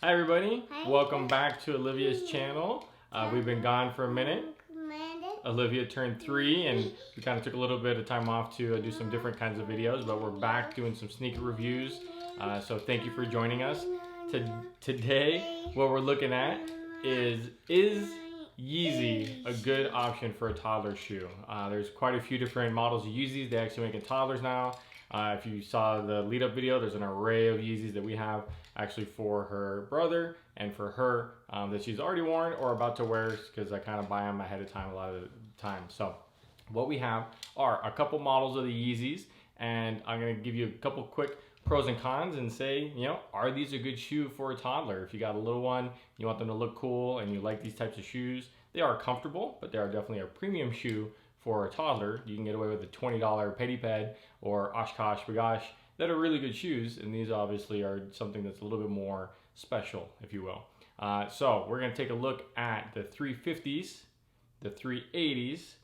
Hi everybody, welcome back to Olivia's channel. We've been gone for a minute. Olivia turned 3 and we kind of took a little bit of time off to do some different kinds of videos, but we're back doing some sneaker reviews. So thank you for joining us. Today, what we're looking at is Yeezy a good option for a toddler shoe? There's quite a few different models of Yeezys. They actually make it toddlers now. If you saw the lead up video, there's an array of Yeezys that we have actually for her brother and for her that she's already worn or about to wear, because I kind of buy them ahead of time a lot of the time. So what we have are a couple models of the Yeezys, and I'm going to give you a couple quick pros and cons and say, you know, are these a good shoe for a toddler? If you got a little one, you want them to look cool and you like these types of shoes, they are comfortable, but they are definitely a premium shoe for a toddler. You can get away with a $20 Pediped or Oshkosh Bagosh that are really good shoes, and these obviously are something that's a little bit more special, if you will. So we're going to take a look at the 350s, the 380s,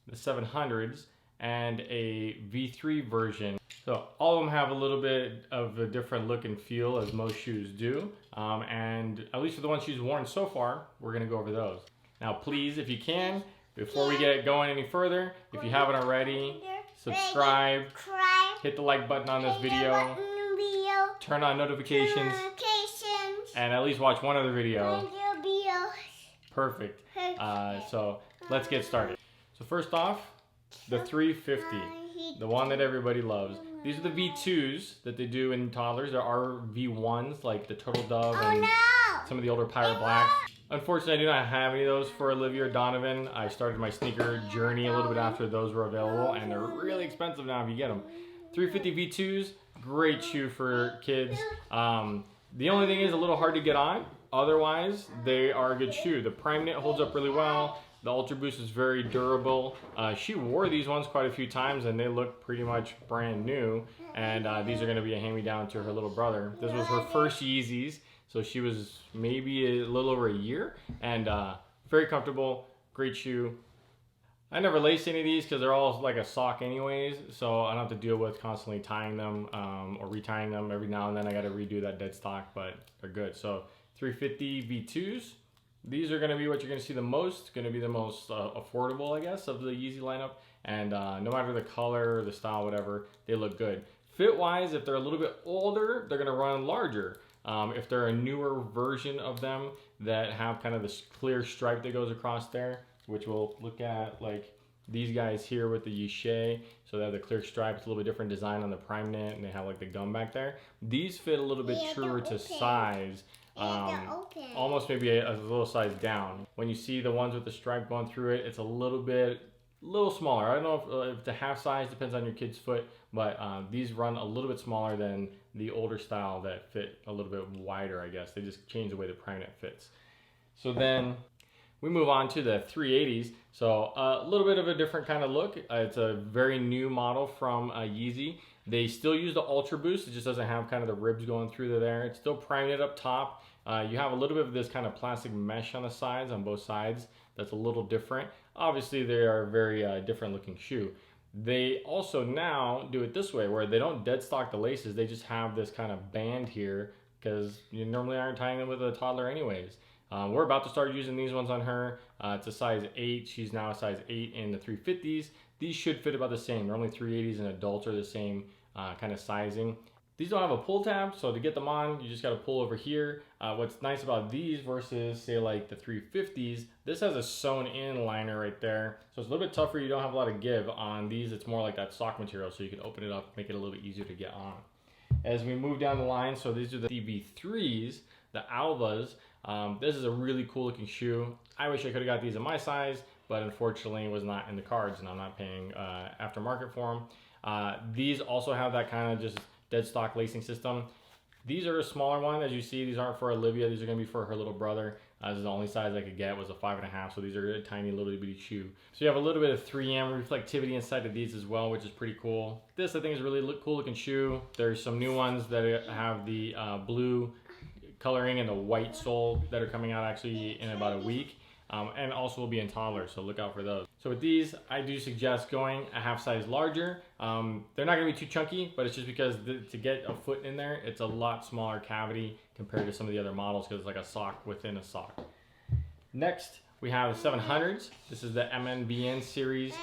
the 700s, and a V3 version. So all of them have a little bit of a different look and feel, as most shoes do, and at least for the ones she's worn so far, we're going to go over those. Now please, if you can, before we get going any further, if you haven't already, subscribe, hit the like button on this video, turn on notifications, and at least watch one other video. Perfect. So let's get started. So first off, the 350, the one that everybody loves. These are the V2s that they do in toddlers. There are V1s like the Turtle Dove and some of the older Pirate Blacks. Unfortunately, I do not have any of those for Olivia or Donovan. I started my sneaker journey a little bit after those were available, and they're really expensive now if you get them. 350 V2s, great shoe for kids. The only thing is a little hard to get on. Otherwise, they are a good shoe. The Prime Knit holds up really well. The Ultra Boost is very durable. She wore these ones quite a few times and they look pretty much brand new. And these are going to be a hand-me-down to her little brother. This was her first Yeezys, so she was maybe a little over a year. And very comfortable, great shoe. I never lace any of these because they're all like a sock anyways, so I don't have to deal with constantly tying them or retying them. Every now and then I got to redo that dead stock, but they're good. So 350 V2s. These are going to be what you're going to see the most, going to be the most affordable, I guess, of the Yeezy lineup. And no matter the color, the style, whatever, they look good. Fit-wise, if they're a little bit older, they're going to run larger. If they're a newer version of them that have kind of this clear stripe that goes across there, which we'll look at, like these guys here with the Yeezy. So they have the clear stripe, it's a little bit different design on the Prime Knit, and they have like the gum back there. These fit a little bit truer to size. Almost maybe a little size down. When you see the ones with the stripe going through it, it's a little smaller. I don't know if the half size depends on your kid's foot, but these run a little bit smaller than the older style that fit a little bit wider, I guess. They just change the way the Prime Knit fits. So then we move on to the 380s. So a little bit of a different kind of look. It's a very new model from Yeezy. They still use the Ultra Boost. It just doesn't have kind of the ribs going through there. It's still Prime Knit up top. You have a little bit of this kind of plastic mesh on the sides, on both sides. That's a little different. Obviously, they are a very different looking shoe. They also now do it this way, where they don't dead stock the laces. They just have this kind of band here, because you normally aren't tying them with a toddler anyways. We're about to start using these ones on her. It's a size 8. She's now a size 8 in the 350s. These should fit about the same. Normally 380s and adults are the same kind of sizing. These don't have a pull tab, so to get them on, you just got to pull over here. What's nice about these versus, say, like the 350s, this has a sewn-in liner right there. So it's a little bit tougher. You don't have a lot of give. On these, it's more like that sock material, so you can open it up, make it a little bit easier to get on. As we move down the line, so these are the V3s, the Alvas. This is a really cool looking shoe. I wish I could have got these in my size, but unfortunately it was not in the cards, and I'm not paying aftermarket for them. These also have that kind of just dead stock lacing system. These are a smaller one. As you see, these aren't for Olivia. These are going to be for her little brother. This is the only size I could get, was a 5.5, so these are a tiny little bitty shoe. So you have a little bit of 3M reflectivity inside of these as well, which is pretty cool. This, I think, is a really cool looking shoe. There's some new ones that have the blue coloring and the white sole that are coming out actually in about a week, and also will be in toddlers, so look out for those. So with these, I do suggest going a half size larger. They're not gonna be too chunky, but it's just because to get a foot in there, it's a lot smaller cavity compared to some of the other models because it's like a sock within a sock. Next, we have the 700s. This is the MNVN series.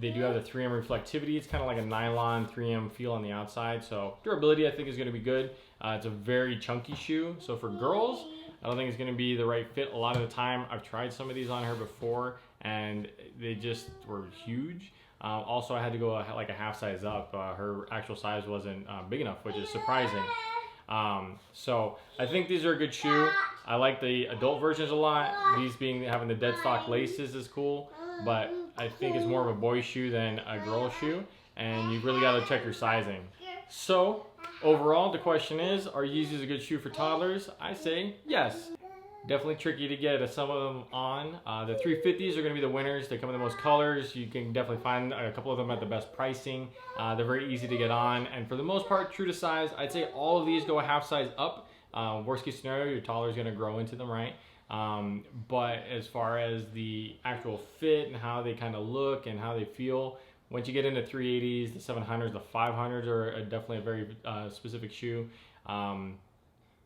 They do have the 3M reflectivity. It's kind of like a nylon 3M feel on the outside. So durability, I think, is gonna be good. It's a very chunky shoe. So for girls, I don't think it's gonna be the right fit a lot of the time. I've tried some of these on her before and they just were huge. Also, I had to go like a half size up. Her actual size wasn't big enough, which is surprising. So I think these are a good shoe. I like the adult versions a lot. These having the dead stock laces is cool, but I think it's more of a boy shoe than a girl shoe, and you really got to check your sizing. So overall, the question is, are Yeezys a good shoe for toddlers? I say yes. Definitely tricky to get some of them on. The 350s are going to be the winners. They come in the most colors. You can definitely find a couple of them at the best pricing. They're very easy to get on, and for the most part, true to size. I'd say all of these go a half size up. Worst case scenario, your toddler is going to grow into them, right? But as far as the actual fit and how they kind of look and how they feel, once you get into 380s, the 700s, the 500s are definitely a very specific shoe.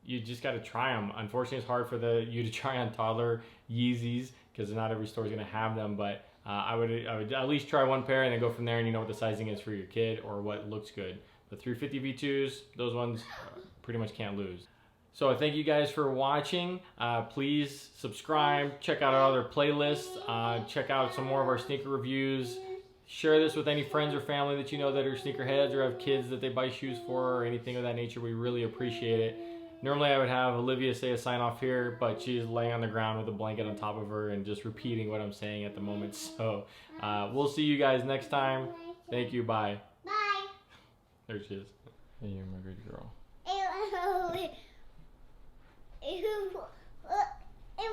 You just got to try them. Unfortunately, it's hard for you to try on toddler Yeezys because not every store is going to have them. But I would at least try one pair and then go from there, and you know what the sizing is for your kid or what looks good. The 350 V2s, those ones pretty much can't lose. So thank you guys for watching. Please subscribe, check out our other playlists, check out some more of our sneaker reviews. Share this with any friends or family that you know that are sneakerheads or have kids that they buy shoes for or anything of that nature. We really appreciate it. Normally I would have Olivia say a sign off here, but she's laying on the ground with a blanket on top of her and just repeating what I'm saying at the moment. So we'll see you guys next time. Thank you. Bye. Bye. There she is. Hey, you're my good girl. It